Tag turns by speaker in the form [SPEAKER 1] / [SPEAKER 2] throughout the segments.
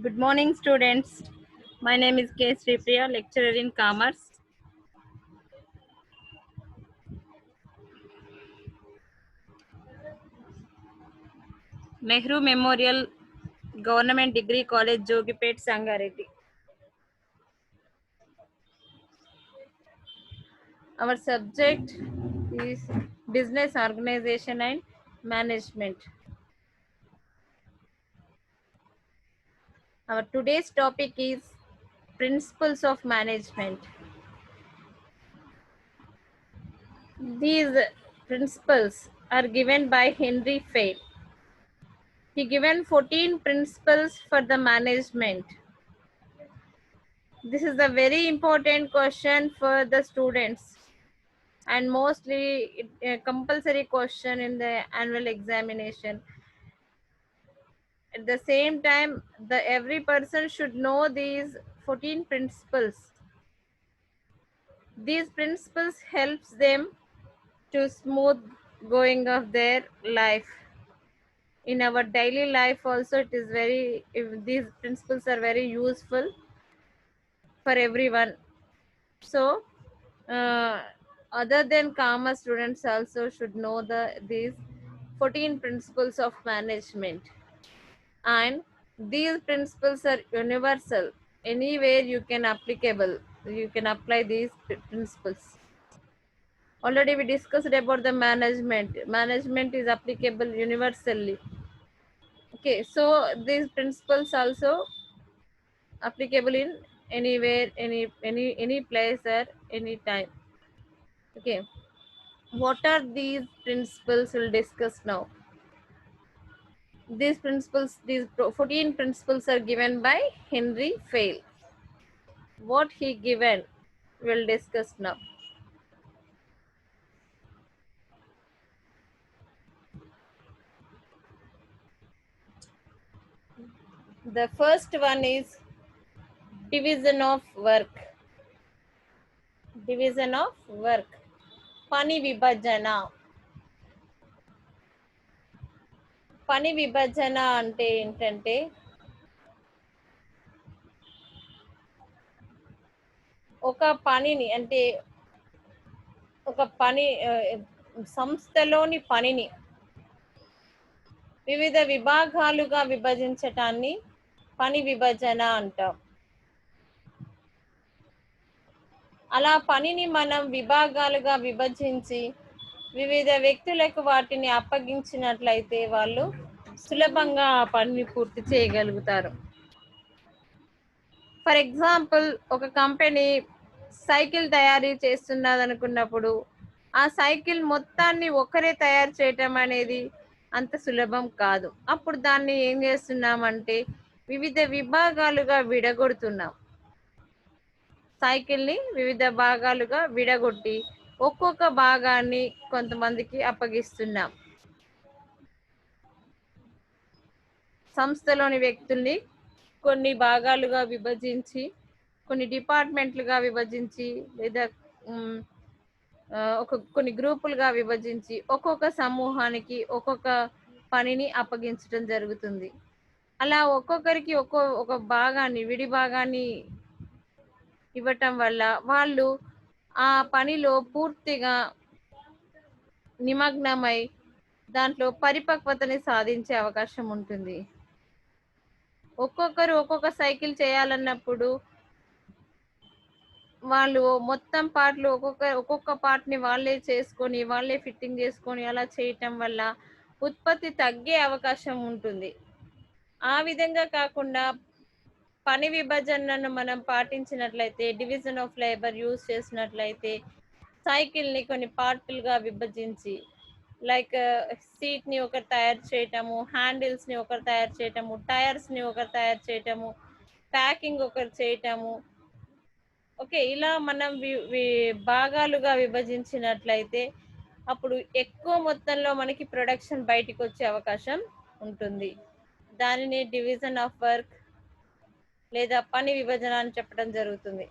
[SPEAKER 1] Good morning, students. My name is K. Sripriya, lecturer in Commerce. Nehru Memorial Government Degree College, Jogipet, Sangareddy. Our subject is Business Organization and Management. Our today's topic is Principles of Management. These principles are given by Henry Fayol. He given 14 principles for the management. This is a very important question for the students and mostly a compulsory question in the annual examination. At the same time, every person should know these 14 principles. These principles helps them to smooth going of their life. In our daily life also it is these principles are very useful for everyone. So other than commerce students also should know these 14 principles of management, and these principles are universal. Anywhere you can apply these principles. Already we discussed about the management is applicable universally. Okay, so these principles also applicable in anywhere, any place or any time. Okay, what are these principles? We'll discuss now. These 14 principles are given by Henry Fayol. What he given, we'll discuss now. The first one is division of work. Division of work. Pani vibhajana. పని విభజన అంటే ఏంటంటే ఒక పనిని అంటే ఒక పని సంస్థలోని పనిని వివిధ విభాగాలుగా విభజించటాన్ని పని విభజన అంటాం. అలా పనిని మనం విభాగాలుగా విభజించి వివిధ వ్యక్తులకు వాటిని అప్పగించినట్లయితే వాళ్ళు సులభంగా ఆ పనిని పూర్తి చేయగలుగుతారు. ఫర్ ఎగ్జాంపుల్, ఒక కంపెనీ సైకిల్ తయారీ చేస్తున్నది అనుకున్నప్పుడు ఆ సైకిల్ మొత్తాన్ని ఒకరే తయారు చేయటం అనేది అంత సులభం కాదు. అప్పుడు దాన్ని ఏం చేస్తున్నామంటే వివిధ విభాగాలుగా విడగొడుతున్నాం. సైకిల్ని వివిధ భాగాలుగా విడగొట్టి ఒక్కొక్క భాగాన్ని కొంతమందికి అప్పగిస్తున్నాం. సంస్థలోని వ్యక్తుల్ని కొన్ని భాగాలుగా విభజించి, కొన్ని డిపార్ట్మెంట్లుగా విభజించి, లేదా కొన్ని గ్రూపులుగా విభజించి ఒక్కొక్క సమూహానికి ఒక్కొక్క పనిని అప్పగించడం జరుగుతుంది. అలా ఒక్కొక్కరికి ఒక భాగాన్ని, విడి భాగాన్ని ఇవ్వటం వల్ల వాళ్ళు ఆ పనిలో పూర్తిగా నిమగ్నమై దాంట్లో పరిపక్వతని సాధించే అవకాశం ఉంటుంది. ఒక్కొక్కరు ఒక్కొక్క సైకిల్ చేయాలన్నప్పుడు వాళ్ళు మొత్తం పార్ట్లు ఒక్కొక్క పార్ట్ని వాళ్ళే చేసుకొని, వాళ్ళే ఫిట్టింగ్ చేసుకొని అలా చేయటం వల్ల ఉత్పత్తి తగ్గే అవకాశం ఉంటుంది. ఆ విధంగా కాకుండా పని విభజనను మనం పాటించినట్లయితే, డివిజన్ ఆఫ్ లేబర్ యూజ్ చేసినట్లయితే సైకిల్ని కొన్ని పార్టులుగా విభజించి, లైక్ సీట్ని ఒకరు తయారు చేయటము, హ్యాండిల్స్ని ఒకరు తయారు చేయటము, టైర్స్ని ఒకరు తయారు చేయటము, ప్యాకింగ్ ఒకరు చేయటము. ఓకే, ఇలా మనం భాగాలుగా విభజించినట్లయితే అప్పుడు ఎక్కువ మొత్తంలో మనకి ప్రొడక్షన్ బయటికి వచ్చే అవకాశం ఉంటుంది. దానిని డివిజన్ ఆఫ్ వర్క్ లేదా పని విభజన అని చెప్పడం జరుగుతుంది.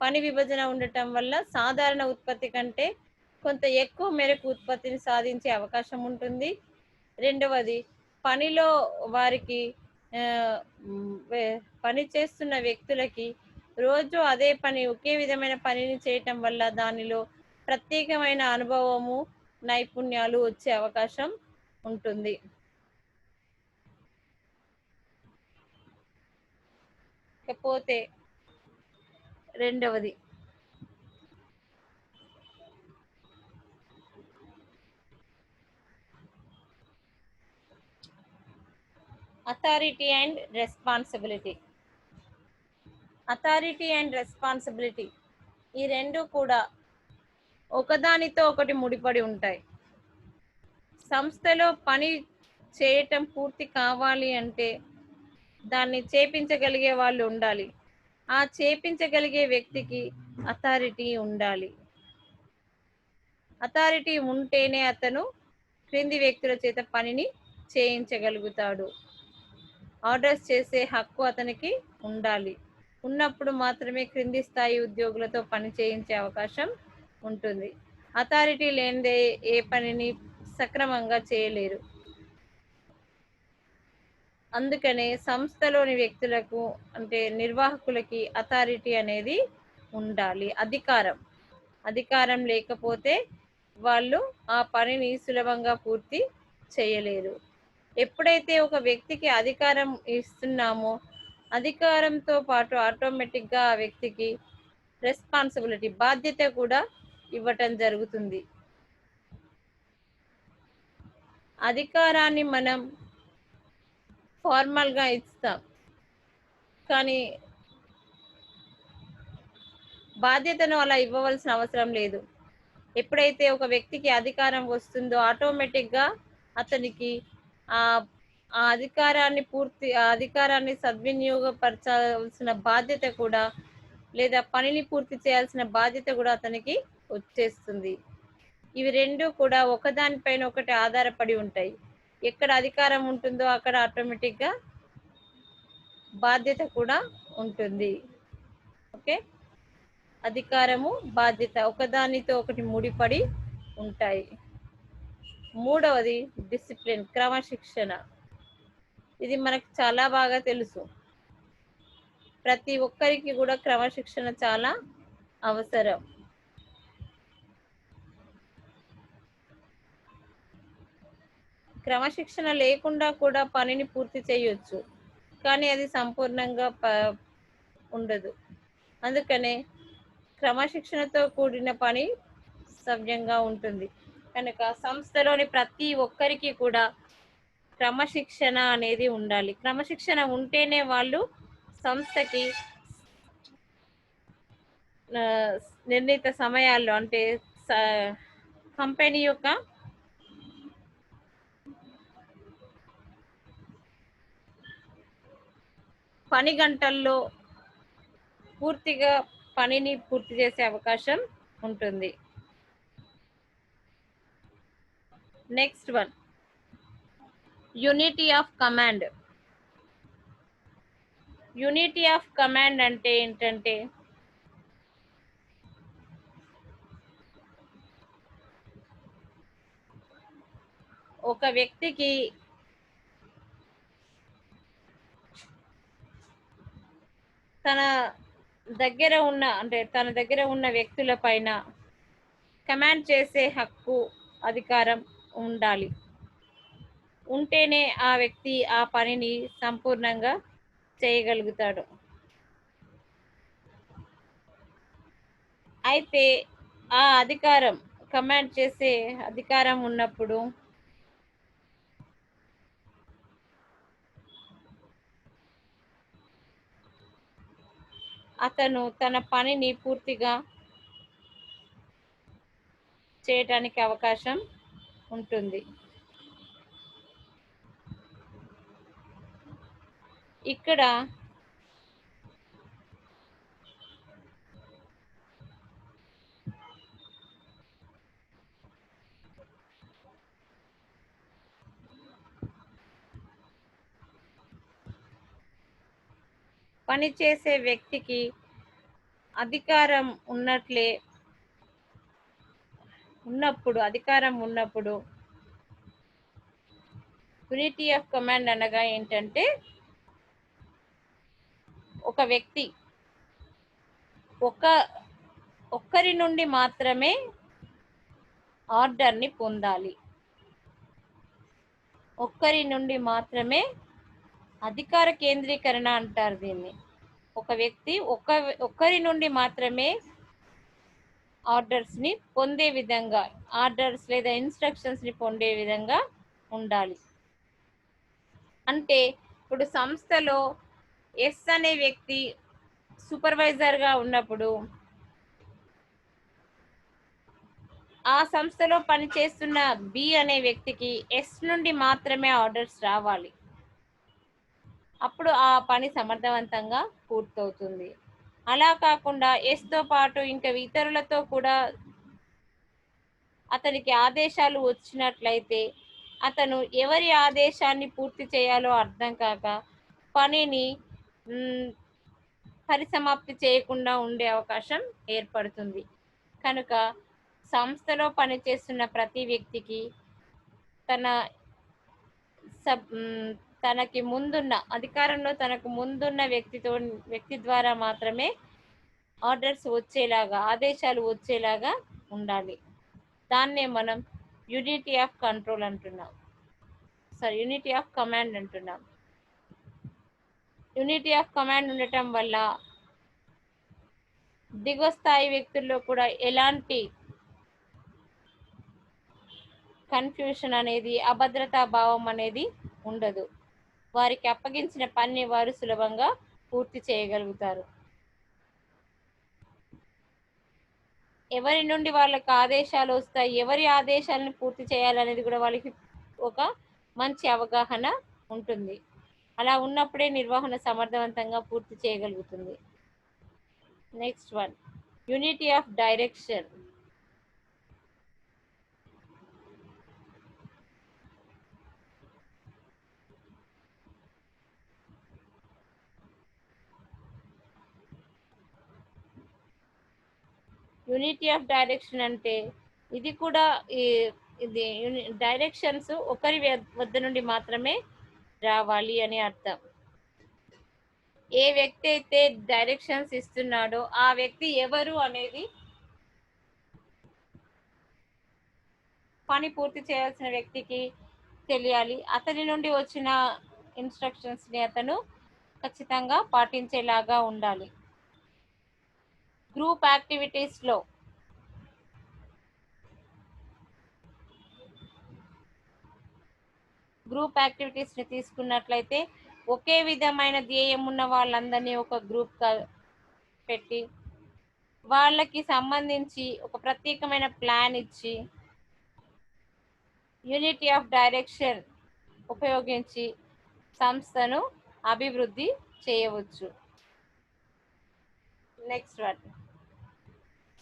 [SPEAKER 1] పని విభజన ఉండటం వల్ల సాధారణ ఉత్పత్తి కంటే కొంత ఎక్కువ మేరకు ఉత్పత్తిని సాధించే అవకాశం ఉంటుంది. రెండవది, పనిలో వారికి ఆ, పని చేస్తున్న వ్యక్తులకి రోజు అదే పని, ఒకే విధమైన పనిని చేయటం వల్ల దానిలో ప్రత్యేకమైన అనుభవము, నైపుణ్యాలు వచ్చే అవకాశం ఉంటుంది. ఇకపోతే రెండవది authority and responsibility. Authority and responsibility ఈ రెండు కూడా ఒకదానితో ఒకటి ముడిపడి ఉంటాయి. సంస్థలో పని చేయటం పూర్తి కావాలి అంటే దాన్ని చేపించగలిగే వాళ్ళు ఉండాలి. ఆ చేపించగలిగే వ్యక్తికి అథారిటీ ఉండాలి. అథారిటీ ఉంటేనే అతను క్రింది వ్యక్తుల చేత పనిని చేయించగలుగుతాడు. ఆర్డర్స్ చేసే హక్కు అతనికి ఉండాలి. ఉన్నప్పుడు మాత్రమే క్రింది స్థాయి ఉద్యోగులతో పని చేయించే అవకాశం ఉంటుంది. అథారిటీ లేనిదే ఏ పనిని సక్రమంగా చేయలేరు. అందుకనే సంస్థలోని వ్యక్తులకు అంటే నిర్వాహకులకి అథారిటీ అనేది ఉండాలి. అధికారం లేకపోతే వాళ్ళు ఆ పనిని సులభంగా పూర్తి చేయలేరు. ఎప్పుడైతే ఒక వ్యక్తికి అధికారం ఇస్తున్నామో అధికారంతో పాటు ఆటోమేటిక్గా ఆ వ్యక్తికి రెస్పాన్సిబిలిటీ, బాధ్యత కూడా ఇవ్వటం జరుగుతుంది. అధికారాన్ని మనం ఫార్మల్గా ఇస్తాం, కానీ బాధ్యతను అలా ఇవ్వవలసిన అవసరం లేదు. ఎప్పుడైతే ఒక వ్యక్తికి అధికారం వస్తుందో ఆటోమేటిక్గా అతనికి ఆ అధికారాన్ని సద్వినియోగపరచాల్సిన బాధ్యత కూడా, లేదా పనిని పూర్తి చేయాల్సిన బాధ్యత కూడా అతనికి వచ్చేస్తుంది. ఇవి రెండు కూడా ఒకదానిపైన ఒకటి ఆధారపడి ఉంటాయి. ఎక్కడ అధికారం ఉంటుందో అక్కడ ఆటోమేటిక్గా బాధ్యత కూడా ఉంటుంది. ఓకే, అధికారము, బాధ్యత ఒకదానితో ఒకటి ముడిపడి ఉంటాయి. మూడవది డిసిప్లిన్, క్రమశిక్షణ. ఇది మనకు చాలా బాగా తెలుసు. ప్రతి ఒక్కరికి కూడా క్రమశిక్షణ చాలా అవసరం. క్రమశిక్షణ లేకుండా కూడా పనిని పూర్తి చేయొచ్చు, కానీ అది సంపూర్ణంగా ఉండదు. అందుకనే క్రమశిక్షణతో కూడిన పని సవ్యంగా ఉంటుంది. కనుక సంస్థలోని ప్రతి ఒక్కరికి కూడా క్రమశిక్షణ అనేది ఉండాలి. క్రమశిక్షణ ఉంటేనే వాళ్ళు సంస్థకి నిర్ణీత సమయాల్లో అంటే కంపెనీ యొక్క పని గంటల్లో పూర్తిగా పనిని పూర్తి చేసే అవకాశం ఉంటుంది. Next one, unity of command. Unity of command అంటే ఏంటంటే ఒక వ్యక్తికి తన దగ్గర ఉన్న వ్యక్తుల పైన కమాండ్ చేసే హక్కు, అధికారం ఉండాలి. ఉంటేనే ఆ వ్యక్తి ఆ పనిని సంపూర్ణంగా చేయగలుగుతాడు. అయితే ఆ అధికారం, కమాండ్ చేసే అధికారం ఉన్నప్పుడు అతను తన పనిని పూర్తిగా చేయటానికి అవకాశం ఉంటుంది. ఇక్కడ పనిచేసే వ్యక్తికి అధికారం ఉన్నప్పుడు యూనిటీ ఆఫ్ కమాండ్ అనగా ఏంటంటే ఒక వ్యక్తి ఒక్కరి నుండి మాత్రమే ఆర్డర్ని పొందాలి. ఒక్కరి నుండి మాత్రమే అధికార కేంద్రీకరణ అంటారు దీన్ని. ఒక వ్యక్తి ఒక్కరి నుండి మాత్రమే ఆర్డర్స్ని పొందే విధంగా, ఆర్డర్స్ లేదా ఇన్స్ట్రక్షన్స్ని పొందే విధంగా ఉండాలి. అంటే ఇప్పుడు సంస్థలో ఎస్ అనే వ్యక్తి సూపర్వైజర్గా ఉన్నప్పుడు ఆ సంస్థలో పనిచేస్తున్న బి అనే వ్యక్తికి ఎస్ నుండి మాత్రమే ఆర్డర్స్ రావాలి. అప్పుడు ఆ పని సమర్థవంతంగా పూర్తవుతుంది. అలా కాకుండా ఎస్తో పాటు ఇంకా ఇతరులతో కూడా అతనికి ఆదేశాలు వచ్చినట్లయితే అతను ఎవరి ఆదేశాన్ని పూర్తి చేయాలో అర్థం కాక పనిని పరిసమాప్తి చేయకుండా ఉండే అవకాశం ఏర్పడుతుంది. కనుక సంస్థలో పనిచేస్తున్న ప్రతి వ్యక్తికి తనకి ముందున్న అధికారంలో తనకు ముందున్న వ్యక్తి ద్వారా మాత్రమే ఆర్డర్స్ వచ్చేలాగా, ఆదేశాలు వచ్చేలాగా ఉండాలి. దాన్నే మనం యూనిటీ ఆఫ్ కంట్రోల్ అంటున్నాం, యూనిటీ ఆఫ్ కమాండ్ అంటున్నాం. యూనిటీ ఆఫ్ కమాండ్ ఉండటం వల్ల దిగువ స్థాయి వ్యక్తుల్లో కూడా ఎలాంటి కన్ఫ్యూషన్ అనేది, అభద్రతా భావం అనేది ఉండదు. వారికి అప్పగించిన పని వారు సులభంగా పూర్తి చేయగలుగుతారు. ఎవరి నుండి వాళ్ళకి ఆదేశాలు వస్తాయి, ఎవరి ఆదేశాలను పూర్తి చేయాలనేది కూడా వాళ్ళకి ఒక మంచి అవగాహన ఉంటుంది. అలా ఉన్నప్పుడే నిర్వహణ సమర్థవంతంగా పూర్తి చేయగలుగుతుంది. Next one, unity of direction. Unity of direction అంటే ఇది కూడా ఇది డైరెక్షన్స్ ఒకరి వద్ద నుండి మాత్రమే రావాలి అని అర్థం. ఏ వ్యక్తి అయితే డైరెక్షన్స్ ఇస్తున్నాడో ఆ వ్యక్తి ఎవరు అనేది పని పూర్తి చేయాల్సిన వ్యక్తికి తెలియాలి. అతని నుండి వచ్చిన ఇన్స్ట్రక్షన్స్ని అతను ఖచ్చితంగా పాటించేలాగా ఉండాలి. గ్రూప్ యాక్టివిటీస్లో ని తీసుకున్నట్లయితే ఒకే విధమైన ధ్యేయం ఉన్న వాళ్ళందరినీ ఒక గ్రూప్గా పెట్టి వాళ్ళకి సంబంధించి ఒక ప్రత్యేకమైన ప్లాన్ ఇచ్చి యూనిటీ ఆఫ్ డైరెక్షన్ ఉపయోగించి సంస్థను అభివృద్ధి చేయవచ్చు. Next one,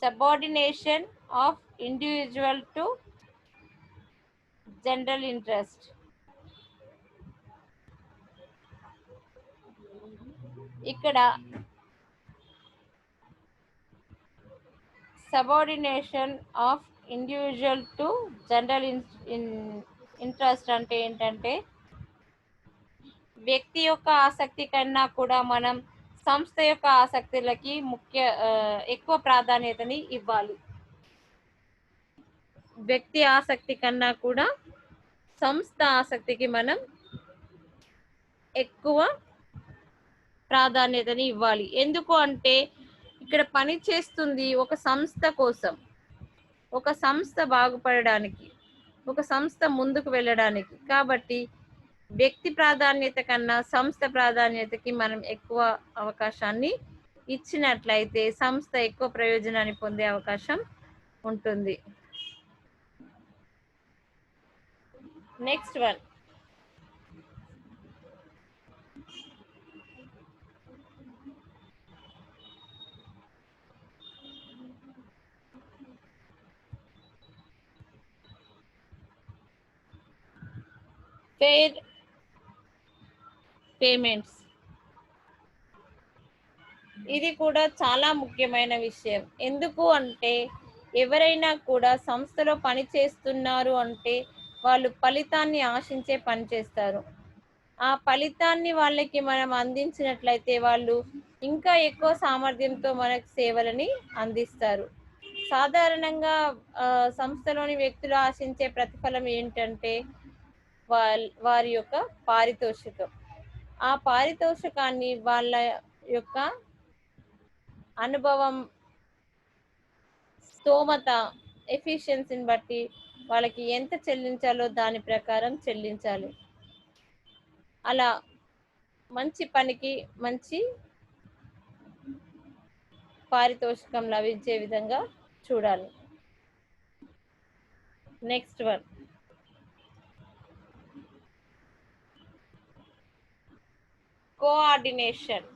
[SPEAKER 1] subordination of individual to general interest. ఇక్కడ subordination of individual to general interest అంటే ఏంటంటే వ్యక్తి యొక్క ఆసక్తి కన్నా కూడా మనం సంస్థ యొక్క ఆసక్తులకి ఎక్కువ ప్రాధాన్యతని ఇవ్వాలి. వ్యక్తి ఆసక్తి కన్నా కూడా సంస్థ ఆసక్తికి మనం ఎక్కువ ప్రాధాన్యతని ఇవ్వాలి. ఎందుకు అంటే ఇక్కడ పని చేస్తుంది ఒక సంస్థ కోసం, ఒక సంస్థ బాగుపడడానికి, ఒక సంస్థ ముందుకు వెళ్ళడానికి. కాబట్టి వ్యక్తి ప్రాధాన్యత కన్నా సంస్థ ప్రాధాన్యతకి మనం ఎక్కువ అవకాశాన్ని ఇచ్చినట్లయితే సంస్థ ఎక్కువ ప్రయోజనాన్ని పొందే అవకాశం ఉంటుంది. Next one, fair payments. ఇది కూడా చాలా ముఖ్యమైన విషయం. ఎందుకు అంటే ఎవరైనా కూడా సంస్థలో పని చేస్తున్నారు అంటే వాళ్ళు ఫలితాన్ని ఆశించే పని చేస్తారు. ఆ ఫలితాన్ని వాళ్ళకి మనం అందించినట్లయితే వాళ్ళు ఇంకా ఎక్కువ సామర్థ్యంతో మనకు సేవలని అందిస్తారు. సాధారణంగా సంస్థలోని వ్యక్తులు ఆశించే ప్రతిఫలం ఏంటంటే వారి యొక్క పారితోషికం. ఆ పారితోషికాన్ని వాళ్ళ యొక్క అనుభవం, స్తోమత, ఎఫిషియన్సీని బట్టి వాళ్ళకి ఎంత చెల్లించాలో దాని ప్రకారం చెల్లించాలి. అలా మంచి పనికి మంచి పారితోషికం లభించే విధంగా చూడాలి. Next one, coordination.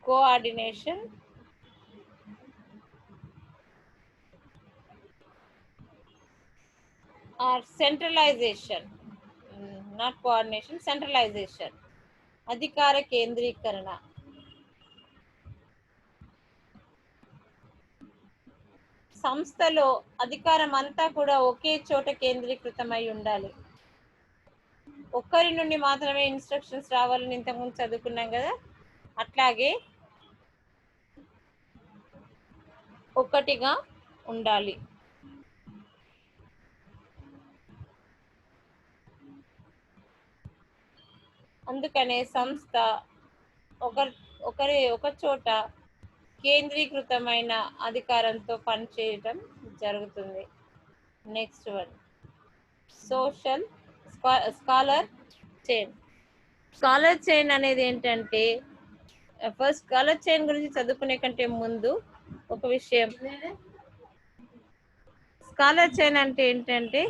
[SPEAKER 1] Coordination or centralization, not coordination, centralization, అధికార కేంద్రీకరణ. సంస్థలో అధికారం అంతా కూడా ఒకే చోట కేంద్రీకృతమై ఉండాలి. ఒక్కరి నుండి మాత్రమే ఇన్స్ట్రక్షన్స్ రావాలని ఇంతకుముందు చదువుకున్నాం కదా, అట్లాగే ఒకటిగా ఉండాలి. అందుకనే సంస్థ ఒక చోట కేంద్రీకృతమైన అధికారంతో పనిచేయటం జరుగుతుంది. Next one, social scholar chain. Scholar chain అనేది ఏంటంటే, ఫస్ట్ స్కాలర్ చైన్ గురించి చదువుకునే కంటే ముందు ఒక విషయం, స్కాలర్ చైన్ అంటే ఏంటంటే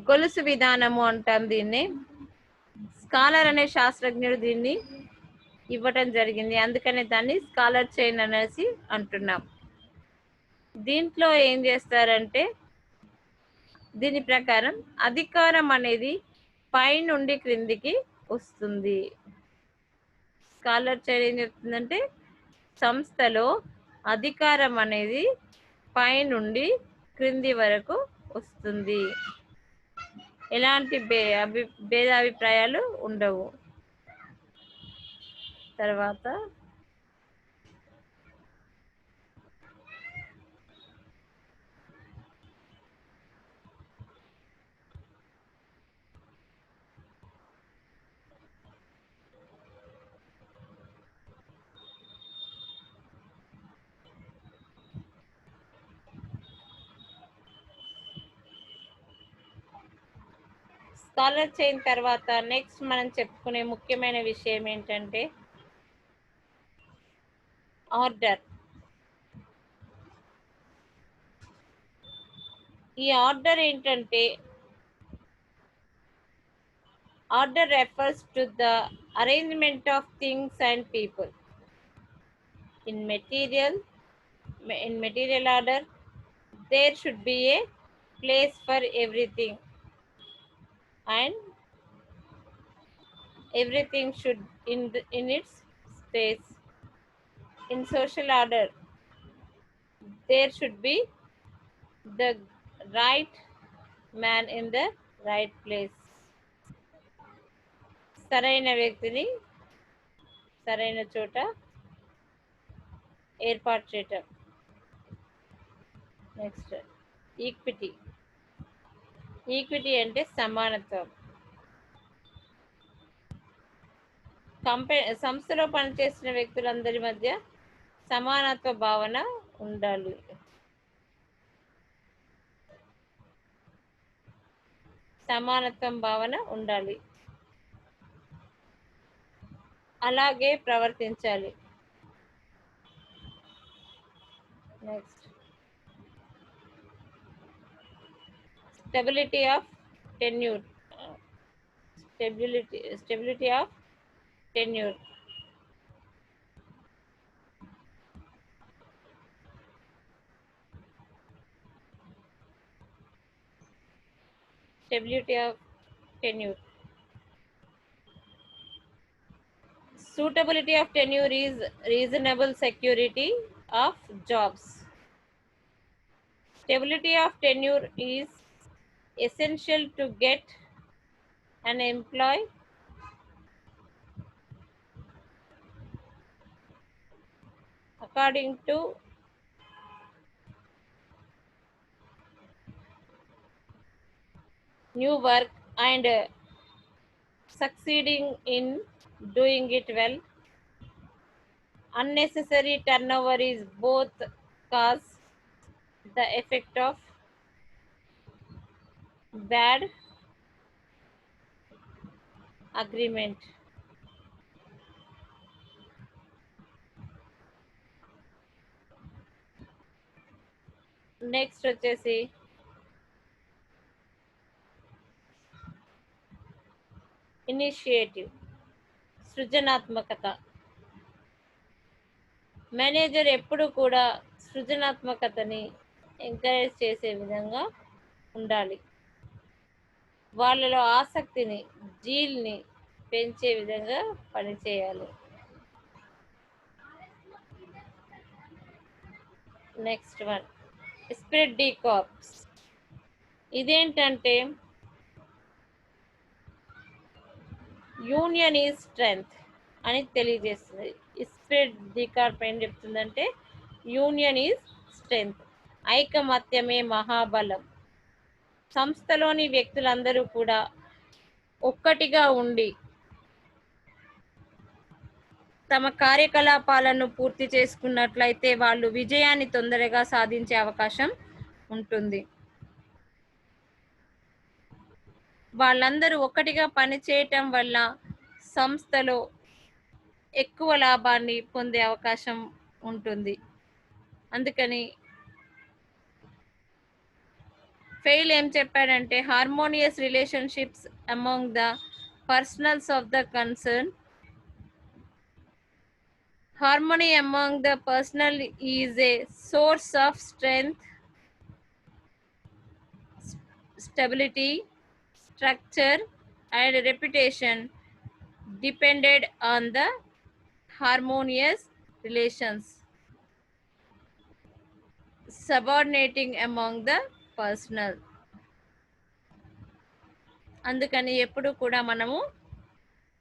[SPEAKER 1] గొలుసు విధానము అంటాం దీన్ని. స్కాలర్ అనే శాస్త్రజ్ఞుడు దీన్ని ఇవ్వటం జరిగింది, అందుకనే దాన్ని స్కాలర్ చైన్ అనేసి అంటున్నాం. దీంట్లో ఏం చేస్తారంటే, దీని ప్రకారం అధికారం అనేది పై నుండి క్రిందికి వస్తుంది. స్కాలర్ చైన్ ఏం చెప్తుందంటే, సంస్థలో అధికారం అనేది పై నుండి క్రింది వరకు వస్తుంది, ఎలాంటి భేదాభిప్రాయాలు ఉండవు. తర్వాత స్కాలర్ చైన్ తర్వాత నెక్స్ట్ మనం చెప్పుకునే ముఖ్యమైన విషయం ఏంటంటే ఆర్డర్. ఈ ఆర్డర్ ఏంటంటే, order refers to the arrangement of things and people in material order. There should be a place for everything and everything should in its space. In social order, there should be the right man in the right place. సరైన వ్యక్తిని సరైన చోట ఏర్పాటు చేయటం. Next, equity. Equity అంటే సమానత్వం. సంస్థలో పనిచేసిన వ్యక్తులందరి మధ్య సమానత్వ భావన ఉండాలి. సమానత్వం భావన ఉండాలి, అలాగే ప్రవర్తించాలి. Next, stability of tenure. Stability of tenure. Stability of tenure. Suitability of tenure is reasonable security of jobs. Stability of tenure is essential to get an employee according to new work and succeeding in doing it well. Unnecessary turnover is both cause the effect of bad agreement. Next వచ్చేసి initiative, సృజనాత్మకత. Manager ఎప్పుడు కూడా సృజనాత్మకతని encourage చేసే విధంగా ఉండాలి. వాళ్ళలో ఆసక్తిని, జీల్ని పెంచే విధంగా పనిచేయాలి. Next one spread the corps. ఇదేంటంటే యూనియన్ ఈజ్ స్ట్రెంగ్త్ అని తెలియజేస్తుంది. స్ప్రెడ్ ది కార్ప్ ఏం చెప్తుందంటే యూనియన్ ఈజ్ స్ట్రెంగ్త్, ఐకమత్యమే మహాబలం. సంస్థలోని వ్యక్తులందరూ కూడా ఒక్కటిగా ఉండి తమ కార్యకలాపాలను పూర్తి చేసుకున్నట్లయితే వాళ్ళు విజయాన్ని తొందరగా సాధించే అవకాశం ఉంటుంది. వాళ్ళందరూ ఒక్కటిగా పనిచేయటం వల్ల సంస్థలో ఎక్కువ లాభాన్ని పొందే అవకాశం ఉంటుంది. అందుకని ఫెయిల్ ఏం చెప్పాడంటే harmonious relationships among the personals of the concern. Harmony among the personnel is a source of strength, stability, structure, and reputation depended on the harmonious relations subordinating among the personnel. అందుకని ఎప్పుడు కూడా మనము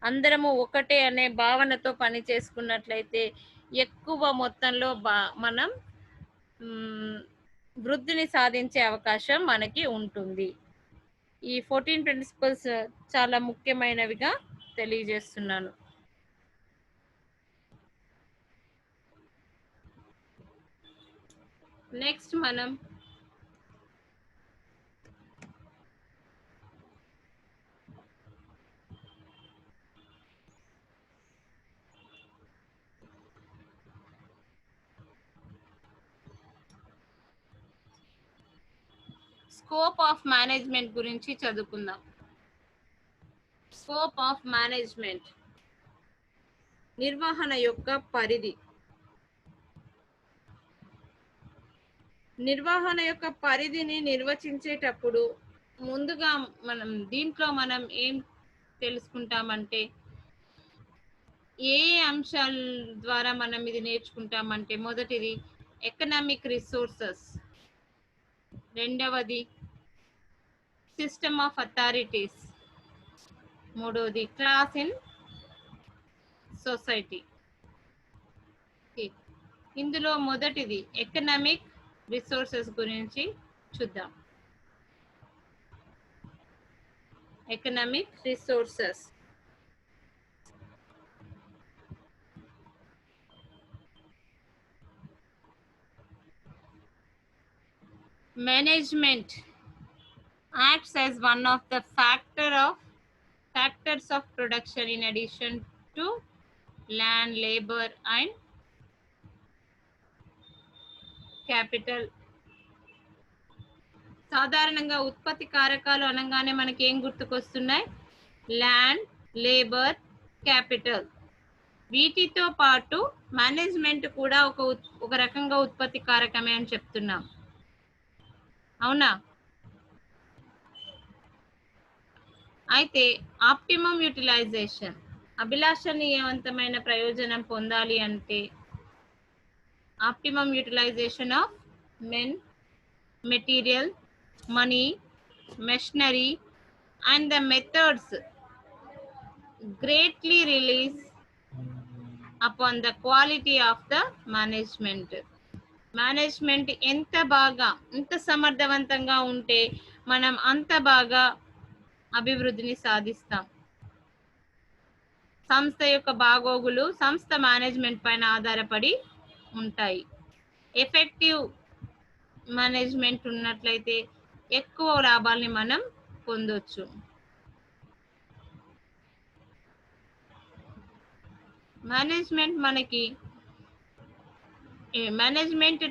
[SPEAKER 1] అందరము ఒకటే అనే భావనతో పని చేసుకున్నట్లయితే ఎక్కువ మొత్తంలో మనం వృద్ధిని సాధించే అవకాశం మనకి ఉంటుంది. ఈ 14 ప్రిన్సిపల్స్ చాలా ముఖ్యమైనవిగా తెలియజేస్తున్నాను. నెక్స్ట్ మనం స్కోప్ ఆఫ్ మేనేజ్మెంట్ గురించి చదువుకుందాం. స్కోప్ ఆఫ్ మేనేజ్మెంట్, నిర్వహణ యొక్క పరిధి. నిర్వహణ యొక్క పరిధిని నిర్వచించేటప్పుడు ముందుగా దీంట్లో మనం ఏం తెలుసుకుంటామంటే ఏ అంశాల ద్వారా మనం ఇది నేర్చుకుంటామంటే మొదటిది ఎకనామిక్ రిసోర్సెస్, రెండవది సిస్టమ్ ఆఫ్ అథారిటీస్, మూడవది క్లాస్ ఇన్ సొసైటీ. ఇందులో మొదటిది ఎకనామిక్ రిసోర్సెస్ గురించి చూద్దాం. Economic resources management acts as one of the factors of production in addition to land, labor and capital. సాధారణంగా ఉత్పత్తి కారకాలు అనగానే మనకి ఏం గుర్తుకొస్తున్నాయి? Land, labour, capital. వీటితో పాటు మేనేజ్మెంట్ కూడా ఒక రకంగా ఉత్పత్తి కారకమే అని చెప్తున్నాం, అవునా? అయితే ఆప్టిమం యూటిలైజేషన్, అభిలాషణీయవంతమైన ప్రయోజనం పొందాలి అంటే optimum utilisation of men, material, money, machinery, and the methods greatly relies upon the quality of the management. Management ఎంత సమర్థవంతంగా ఉంటే మనం అంత బాగా అభివృద్ధిని సాధిస్తాం. సంస్థ యొక్క బాగోగులు సంస్థ మేనేజ్మెంట్ పైన ఆధారపడి ఉంటాయి. ఎఫెక్టివ్ మేనేజ్మెంట్ ఉన్నట్లయితే ఎక్కువ లాభాల్ని మనం పొందొచ్చు. Management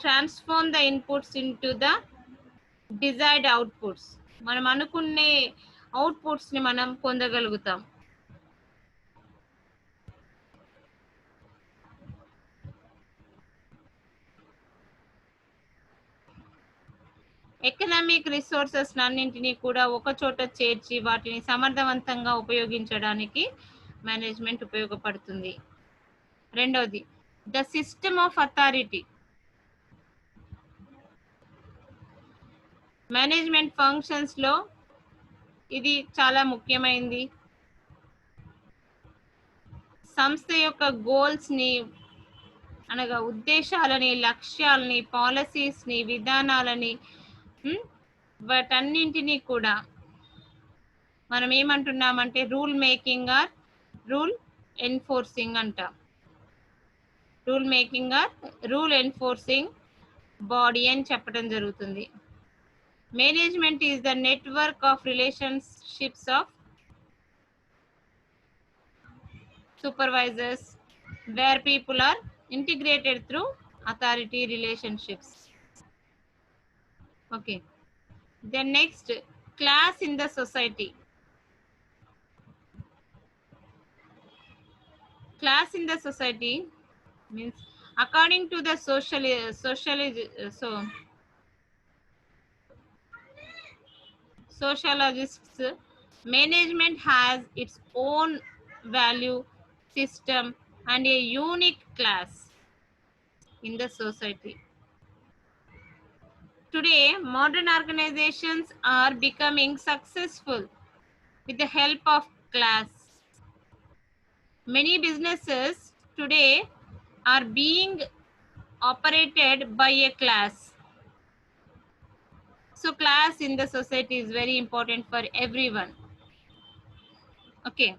[SPEAKER 1] transform the inputs into the desired outputs. మనం అనుకునే అవుట్పుట్స్ ని మనం పొందగలుగుతాం. ఎకనామిక్ రిసోర్సెస్ అన్నింటినీ కూడా ఒక చోట చేర్చి వాటిని సమర్థవంతంగా ఉపయోగించడానికి మేనేజ్మెంట్ ఉపయోగపడుతుంది. రెండవది the system of authority. Management functions లో ఇది చాలా ముఖ్యమైనది. సంస్థ యొక్క గోల్స్ ని అనగా ఉద్దేశాలని, లక్ష్యాలని, పాలసీస్ ని, విధానాలని వాటన్నింటినీ కూడా మనం ఏమంటున్నామంటే rule making or rule enforcing అంటాం. Rule making or rule enforcing body అని చెప్పడం జరుగుతుంది. Management is the network of relationships of supervisors where people are integrated through authority relationships. Okay, then next, class in the society. Class in the society means according to the sociologists, management has its own value system and a unique class in the society. Today, modern organizations are becoming successful with the help of class. Many businesses today are being operated by a class. So class in the society is very important for everyone. Okay.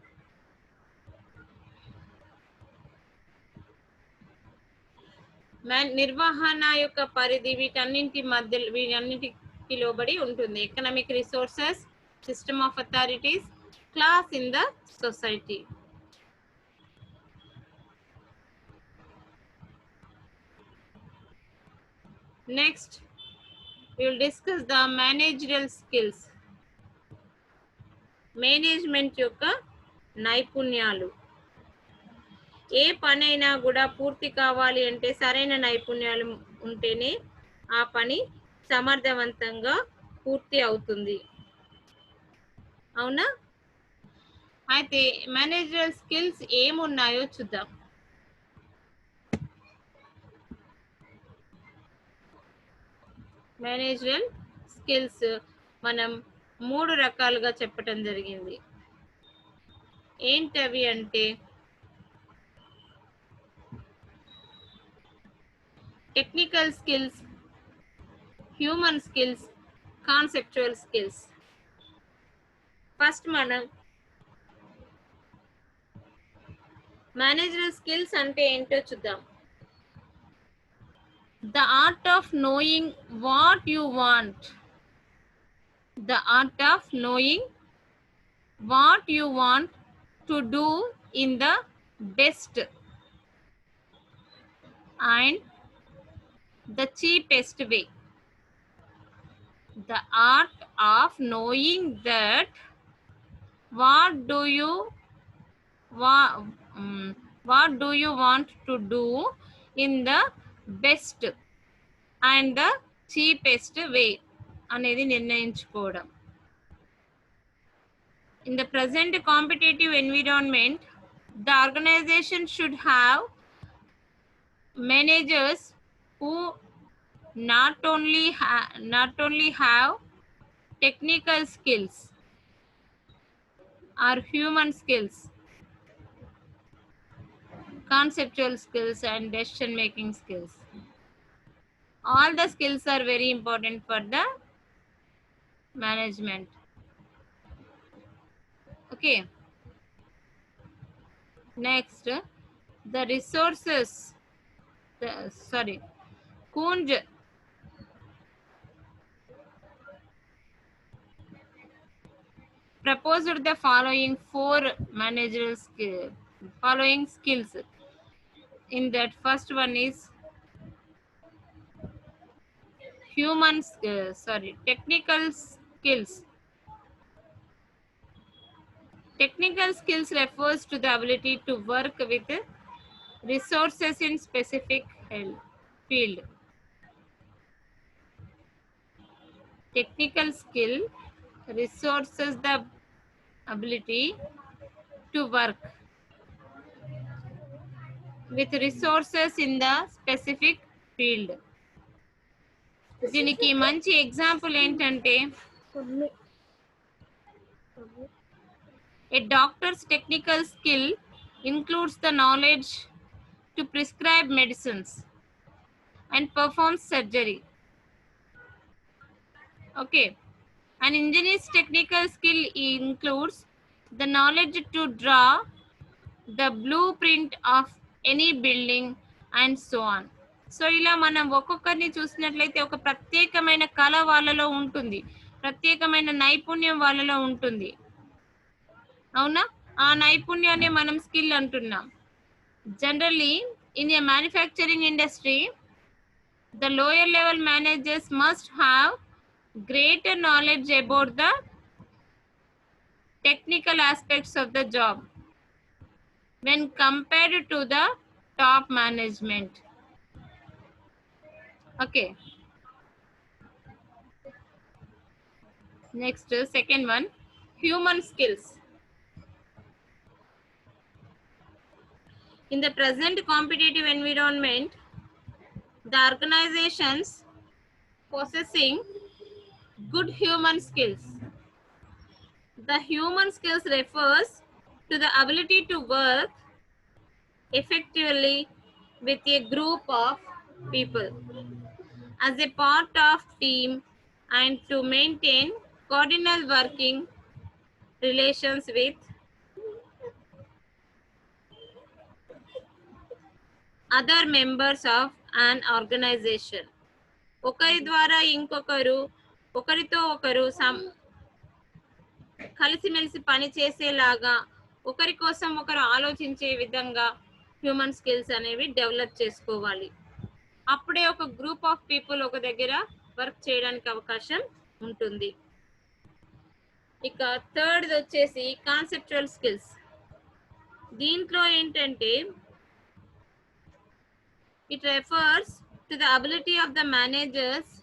[SPEAKER 1] నిర్వహణ యొక్క పరిధి వీటన్నిటికి లోబడి ఉంటుంది. Economic resources, system of authorities, class in the society. Next we will discuss the managerial skills. Management యొక్క నైపుణ్యాలు. ఏ పనైనా కూడా పూర్తి కావాలి అంటే సరైన నైపుణ్యాలు ఉంటేనే ఆ పని సమర్థవంతంగా పూర్తి అవుతుంది. అవునా? అయితే మేనేజరల్ స్కిల్స్ ఏమున్నాయో చూద్దాం. మేనేజరల్ స్కిల్స్ మనం 3 రకాలుగా చెప్పటం జరిగింది. ఏంటవి అంటే technical skills, human skills, conceptual skills. First మనం మేనేజరల్ స్కిల్స్ అంటే ఏంటో చూద్దాం. The art of knowing what you want. The art of knowing what you want to do in the best and the cheapest way. The art of knowing that what do you want to do in the best and the cheapest way అనేది నిర్ణయించుకోవడం. In the present competitive environment, the organization should have managers who not only have technical skills or human skills, conceptual skills and decision making skills. All the skills are very important for the management. Okay. Next, the resources. Kunj proposed the following four managerial following skills. In that, first one is technical skills. Technical skills refers to the ability to work with resources in specific field. Technical skill resources the ability to work with resources in the specific field. దీనికి మంచి example ఏంటంటే a doctor's technical skill includes the knowledge to prescribe medicines and perform surgery. Okay. An engineer's technical skill includes the knowledge to draw the blueprint of any building and so on. So ఇలా మనం ఒక్కొక్కరిని చూసినట్లయితే ఒక ప్రత్యేకమైన కళ వాళ్ళలో ఉంటుంది, ప్రత్యేకమైన నైపుణ్యం వాళ్ళలో ఉంటుంది. అవునా? ఆ నైపుణ్యాన్ని మనం స్కిల్ అంటున్నాం. Generally in a manufacturing industry the lower level managers must have greater knowledge about the technical aspects of the job when compared to the top management. Okay. Next, second one, human skills. In the present competitive environment, the organizations possessing good human skills. The human skills refers to the ability to work effectively with a group of people as a part of team and to maintain coordinate working relations with other members of an organization. ఒకరి ద్వారా ఇంకొకరు, ఒకరితో ఒకరు కలిసిమెలిసి పని చేసేలాగా, ఒకరి కోసం ఒకరు ఆలోచించే విధంగా హ్యూమన్ స్కిల్స్ అనేవి డెవలప్ చేసుకోవాలి. అప్పుడే ఒక గ్రూప్ ఆఫ్ పీపుల్ ఒక దగ్గర వర్క్ చేయడానికి అవకాశం ఉంటుంది. ఇక థర్డ్ వచ్చేసి కాన్సెప్చువల్ స్కిల్స్. దీంట్లో ఏంటంటే it refers to the ability of the managers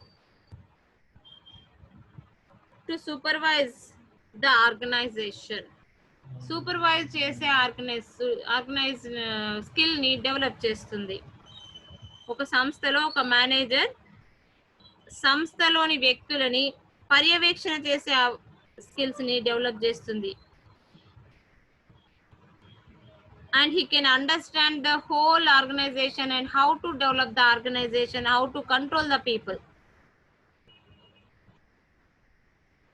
[SPEAKER 1] to supervise the organisation. Supervise చేసే ఆర్గనైజ్ స్కిల్ ని డెవలప్ చేస్తుంది. ఒక సంస్థలో ఒక మేనేజర్ సంస్థలోని వ్యక్తులని పర్యవేక్షణ చేసే స్కిల్స్ ని డెవలప్ చేస్తుంది. And he can understand the whole organization and how to develop the organization, how to control the people.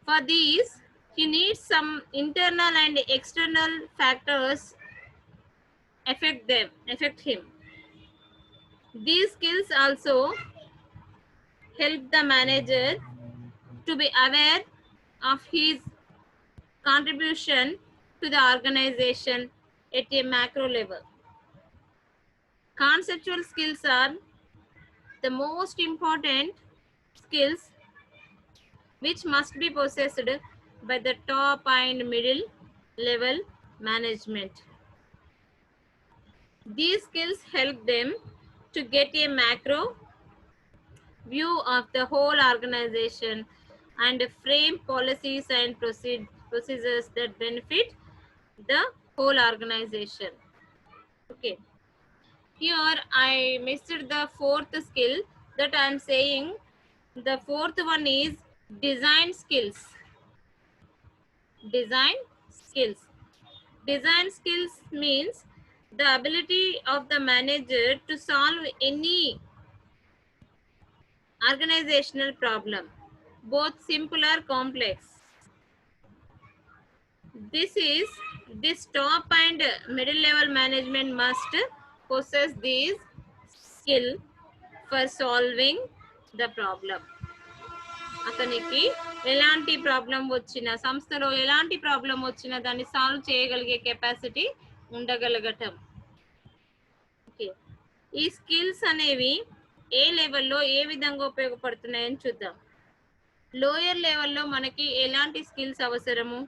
[SPEAKER 1] For these, he needs some internal and external factors affect him. These skills also help the manager to be aware of his contribution to the organization at a macro level. Conceptual skills are the most important skills which must be possessed by the top and middle level management. These skills help them to get a macro view of the whole organization and frame policies and procedures that benefit the whole organization. Okay. Here I missed the fourth skill that I am saying. The fourth one is Design skills. Design skills. Design skills means the ability of the manager to solve any organizational problem, both simple or complex. This top and middle level management must possess these skill for solving the problem. అతనికి ఎలాంటి problem వచ్చినా, సంస్థలో ఎలాంటి problem వచ్చినా దాన్ని solve చేయగలిగే capacity ఉండగలగటం. Okay, ఈ skills అనేవి ఏ లెవెల్లో ఏ విధంగా ఉపయోగపడుతున్నాయని చూద్దాం. లోయర్ లెవెల్లో మనకి ఎలాంటి స్కిల్స్ అవసరము,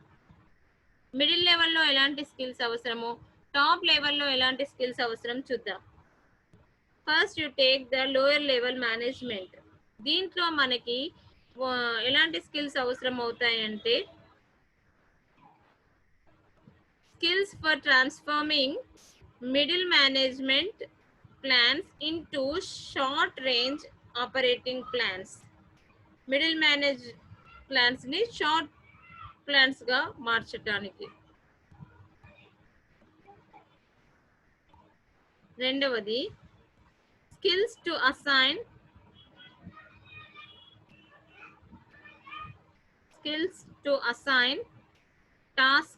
[SPEAKER 1] మిడిల్ లెవెల్లో ఎలాంటి స్కిల్స్ అవసరము, టాప్ లెవెల్లో ఎలాంటి స్కిల్స్ అవసరం చూద్దాం. First you take the lower level management. దీంట్లో మనకి ఎలాంటి స్కిల్స్ అవసరం అవుతాయంటే, skills for transforming middle management plans into short range operating plans. Middle manage ప్లాన్స్ని షార్ట్ ప్లాన్స్గా మార్చడానికి. రెండవది skills to assign task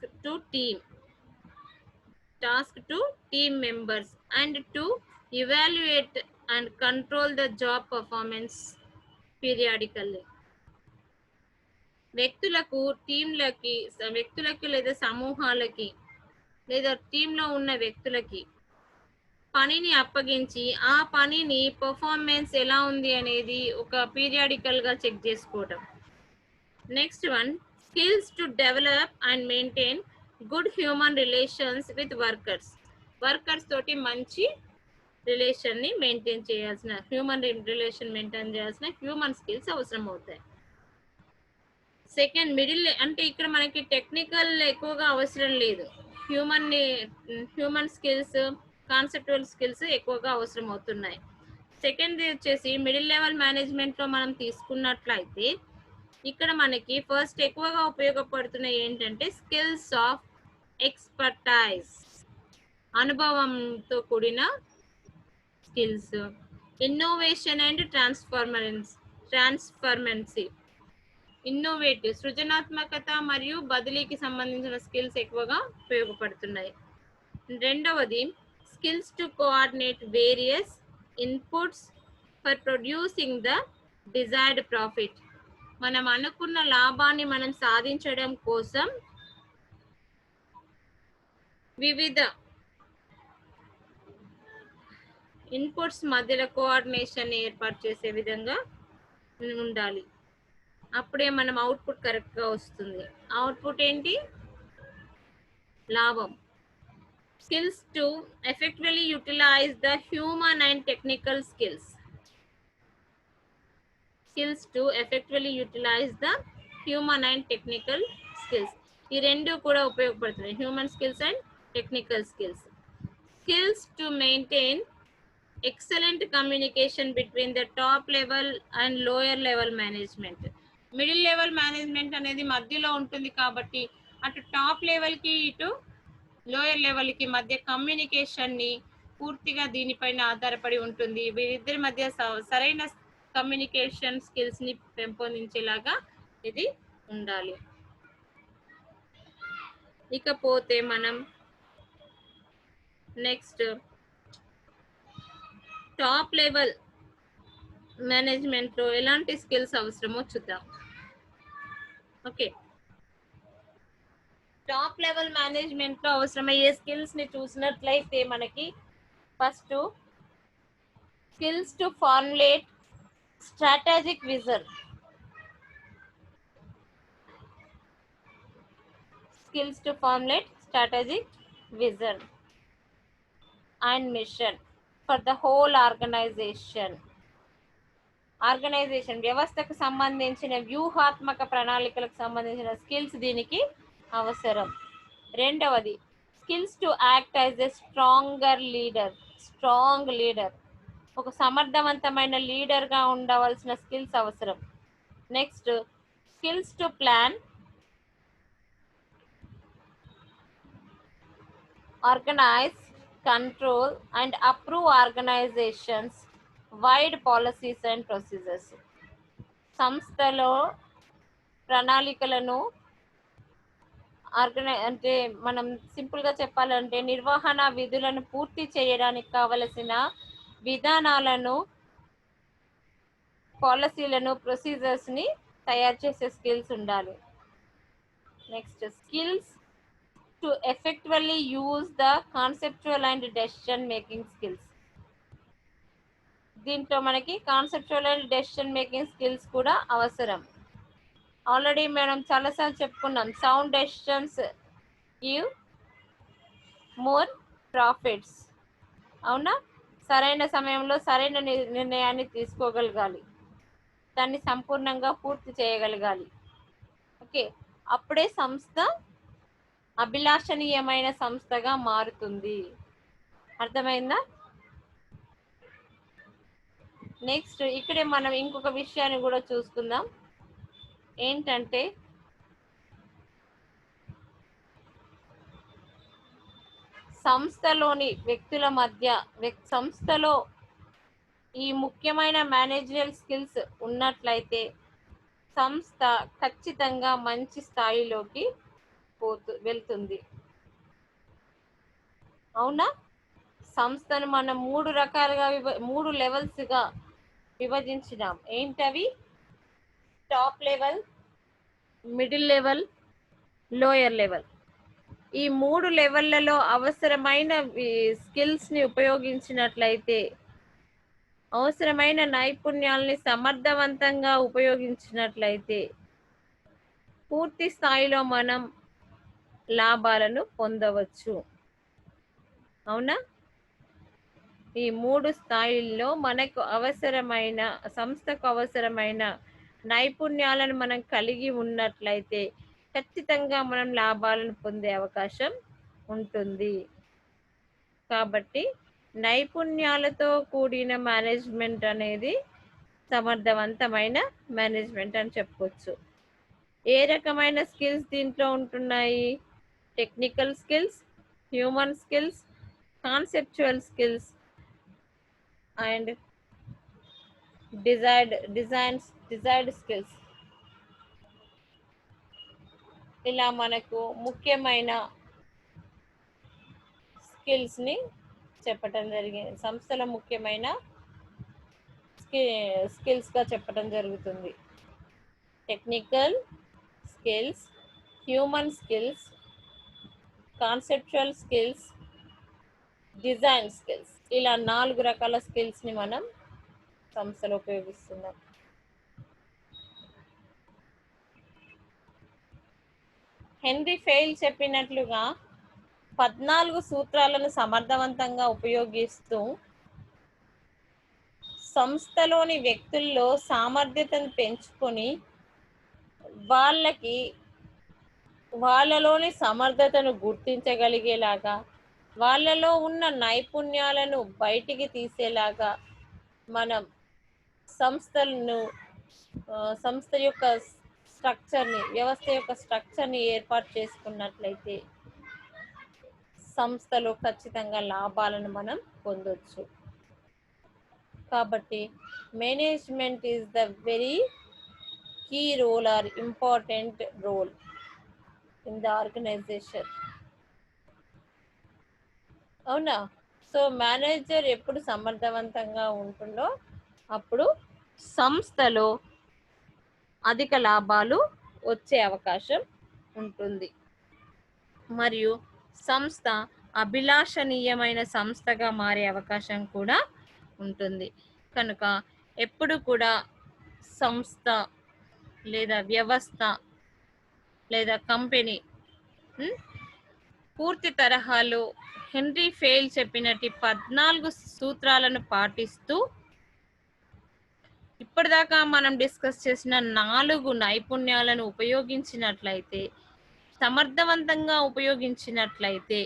[SPEAKER 1] to team members and to evaluate and control the job performance periodically. వ్యక్తులకు లేదా సమూహాలకి లేదా టీంలో ఉన్న వ్యక్తులకి పనిని అప్పగించి ఆ పనిని పర్ఫార్మెన్స్ ఎలా ఉంది అనేది ఒక పీరియాడికల్గా చెక్ చేసుకోవడం. Next one, skills to develop and maintain good human relations with workers తోటి మంచి రిలేషన్ని మెయింటైన్ చేయాల్సిన హ్యూమన్ స్కిల్స్ అవసరం అవుతాయి. సెకండ్, మిడిల్ అంటే ఇక్కడ మనకి టెక్నికల్ ఎక్కువగా అవసరం లేదు, హ్యూమన్ స్కిల్స్, కాన్సెప్చువల్ స్కిల్స్ ఎక్కువగా అవసరం అవుతున్నాయి. సెకండ్ వచ్చేసి మిడిల్ లెవెల్ మేనేజ్మెంట్లో మనం తీసుకున్నట్లయితే ఇక్కడ మనకి ఫస్ట్ ఎక్కువగా ఉపయోగపడుతున్నాయి ఏంటంటే స్కిల్స్ ఆఫ్ ఎక్స్పర్టైజ్, అనుభవంతో కూడిన స్కిల్స్, ఇన్నోవేషన్ అండ్ ట్రాన్స్ఫర్మెన్సీ, ఇన్నోవేటివ్ సృజనాత్మకత మరియు బదిలీకి సంబంధించిన స్కిల్స్ ఎక్కువగా ఉపయోగపడుతున్నాయి. రెండవది skills to coordinate various inputs for producing the desired profit. మనం అనుకున్న లాభాన్ని మనం సాధించడం కోసం వివిధ ఇన్పుట్స్ మధ్యలో కోఆర్డినేషన్ ఏర్పాటు చేసే విధంగా ఉండాలి. అప్పుడే మనం అవుట్పుట్ కరెక్ట్గా వస్తుంది. అవుట్పుట్ ఏంటి? లాభం. Skills to effectively utilise the human and technical skills. ఈ రెండు కూడా ఉపయోగపడుతున్నాయి, human skills and technical skills. Skills to maintain excellent communication between the top level and lower level management. Middle level management అనేది మధ్యలో ఉంటుంది కాబట్టి అటు టాప్ లెవెల్కి ఇటు లోయర్ లెవెల్కి మధ్య కమ్యూనికేషన్ని పూర్తిగా దీనిపైన ఆధారపడి ఉంటుంది. వీరిద్దరి మధ్య సరైన కమ్యూనికేషన్ స్కిల్స్ని పెంపొందించేలాగా ఇది ఉండాలి. ఇకపోతే మనం నెక్స్ట్ టాప్ లెవెల్ మేనేజ్మెంట్లో ఎలాంటి స్కిల్స్ అవసరమో చూద్దాం. ఓకే, టాప్ లెవెల్ మేనేజ్మెంట్లో అవసరమయ్యే స్కిల్స్ని చూసినట్లయితే మనకి first skills to formulate strategic vision. And mission for the whole organization. వ్యవస్థకు సంబంధించిన వ్యూహాత్మక ప్రణాళికలకు సంబంధించిన స్కిల్స్ దీనికి అవసరం. రెండవది skills to act as a strong leader. ఒక సమర్థవంతమైన లీడర్గా ఉండవలసిన స్కిల్స్ అవసరం. Next skills to plan, organize, control, and approve organizations wide policies and procedures. సంస్థలో ప్రణాళికలను అంటే మనం సింపుల్గా చెప్పాలంటే నిర్వహణ విధులను పూర్తి చేయడానికి కావలసిన విధానాలను, పాలసీలను, ప్రొసీజర్స్ని తయారు చేసే స్కిల్స్ ఉండాలి. Next, skills to effectively use the conceptual and decision making skills. దీంట్లో మనకి conceptual and decision making skills కూడా అవసరం. ఆల్రెడీ మనం చాలాసార్లు చెప్పుకున్నాం, sound decisions give more profits. అవునా? సరైన సమయంలో సరైన నిర్ణయాన్ని తీసుకోగలగాలి, దాన్ని సంపూర్ణంగా పూర్తి చేయగలగాలి. ఓకే, అప్పుడే సంస్థ అభిలాషణీయమైన సంస్థగా మారుతుంది. అర్థమైందా? నెక్స్ట్, ఇక్కడే మనం ఇంకొక విషయాన్ని కూడా చూసుకుందాం. ఏంటంటే సంస్థలోని వ్యక్తుల మధ్య, సంస్థలో ఈ ముఖ్యమైన మేనేజరియల్ స్కిల్స్ ఉన్నట్లయితే సంస్థ ఖచ్చితంగా మంచి స్థాయిలోకి వెళ్తుంది. అవునా? సంస్థను మనం 3 రకాలుగా 3 లెవెల్స్గా విభజించినాం. ఏంటవి? Top level, middle level, lower level. ఈ 3 లెవెల్లలో అవసరమైన స్కిల్స్ని ఉపయోగించినట్లయితే, అవసరమైన నైపుణ్యాలని సమర్థవంతంగా ఉపయోగించినట్లయితే పూర్తి స్థాయిలో మనం లాభాలను పొందవచ్చు. అవునా? ఈ 3 స్థాయిల్లో మనకు అవసరమైన, సంస్థకు అవసరమైన నైపుణ్యాలను మనం కలిగి ఉన్నట్లయితే ఖచ్చితంగా మనం లాభాలను పొందే అవకాశం ఉంటుంది. కాబట్టి నైపుణ్యాలతో కూడిన మేనేజ్మెంట్ అనేది సమర్థవంతమైన మేనేజ్మెంట్ అని చెప్పొచ్చు. ఏ రకమైన స్కిల్స్ దీంట్లో ఉంటున్నాయి? Technical skills, human skills, conceptual skills and desired skills. ఇలా మనకు ముఖ్యమైన స్కిల్స్ని చెప్పటం జరిగింది. సంస్థలో ముఖ్యమైన స్కిల్స్గా చెప్పటం జరుగుతుంది. Technical skills, human skills, conceptual skills, design skills. ఇలా 4 రకాల స్కిల్స్ని మనం సంస్థలో ఉపయోగిస్తున్నాం. హెన్రీ ఫెయిల్ చెప్పినట్లుగా 14 సూత్రాలను సమర్థవంతంగా ఉపయోగిస్తూ సంస్థలోని వ్యక్తుల్లో సామర్థ్యతను పెంచుకొని వాళ్ళలోని సమర్థతను గుర్తించగలిగేలాగా, వాళ్ళలో ఉన్న నైపుణ్యాలను బయటికి తీసేలాగా మనం సంస్థ యొక్క స్ట్రక్చర్ని, వ్యవస్థ యొక్క స్ట్రక్చర్ని ఏర్పాటు చేసుకున్నట్లయితే సంస్థలో ఖచ్చితంగా లాభాలను మనం పొందొచ్చు. కాబట్టి management is the very key role or important role in the organisation. అవునా? సో మేనేజర్ ఎప్పుడు సమర్థవంతంగా ఉంటుందో అప్పుడు సంస్థలో అధిక లాభాలు వచ్చే అవకాశం ఉంటుంది, మరియు సంస్థ అభిలాషణీయమైన సంస్థగా మారే అవకాశం కూడా ఉంటుంది. కనుక ఎప్పుడు కూడా సంస్థ లేదా వ్యవస్థ లేదా కంపెనీ పూర్తి తరహాలో హెన్రీ ఫెయిల్ చెప్పినట్టు 14 సూత్రాలను పాటిస్తూ ఇప్పటిదాకా మనం డిస్కస్ చేసిన 4 నైపుణ్యాలను ఉపయోగించినట్లయితే, సమర్థవంతంగా ఉపయోగించినట్లయితే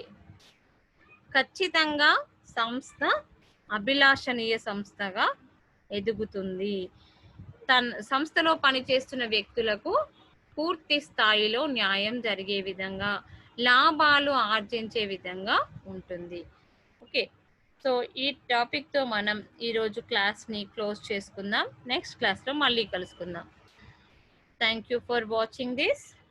[SPEAKER 1] ఖచ్చితంగా సంస్థ అభిలాషణీయ సంస్థగా ఎదుగుతుంది. సంస్థలో పనిచేస్తున్న వ్యక్తులకు పూర్తి స్థాయిలో న్యాయం జరిగే విధంగా, లాభాలు ఆర్జించే విధంగా ఉంటుంది. ఓకే. సో ఈ టాపిక్తో మనం ఈరోజు క్లాస్ని క్లోజ్ చేసుకుందాం. నెక్స్ట్ క్లాస్లో మళ్ళీ కలుసుకుందాం. Thank you for watching this.